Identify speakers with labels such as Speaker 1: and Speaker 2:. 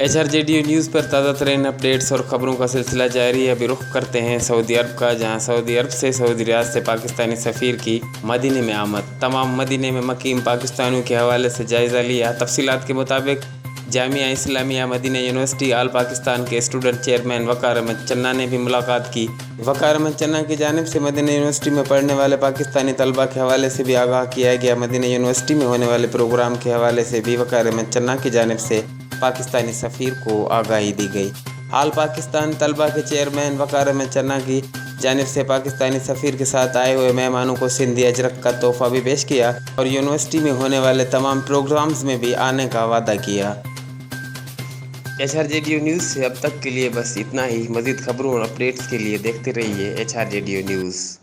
Speaker 1: HRJDU news پر تازہ ترین updates اور خبروں کا سلسلہ جاری ہے۔ ابھی رخ کرتے ہیں سعودی عرب کا، جہاں سعودی عرب سے سعودی ریاض سے پاکستانی سفیر کی مدینے میں آمد۔ تمام مدینے میں مقیم پاکستانیوں کے حوالے سے جائزہ لیا۔ تفصیلات کے مطابق جامعہ اسلامیہ مدینہ یونیورسٹی آل پاکستان کے اسٹوڈنٹ چیئرمین وقار احمد چنہ نے بھی ملاقات کی۔ وقار احمد چنہ کی جانب سے مدینہ یونیورسٹی میں پڑھنے والے پاکستانی طلباء کے حوالے سے بھی آگاہ کیا گیا۔ مدینہ یونیورسٹی میں ہونے والے پروگرام کے حوالے سے بھی وقار احمد چنہ کی جانب سے پاکستانی سفیر کو آگاہی دی گئی۔ آل پاکستان طلباء کے چیئرمین وقار احمد چنہ کی جانب سے پاکستانی سفیر کے ساتھ آئے ہوئے مہمانوں کو سندھی اجرک کا تحفہ بھی پیش کیا اور یونیورسٹی میں ہونے والے تمام پروگرامز میں بھی آنے کا وعدہ کیا۔ HRJDU نیوز سے اب تک کے لیے بس اتنا ہی۔ مزید خبروں اور اپڈیٹس کے لیے دیکھتے رہیے HRJDU نیوز۔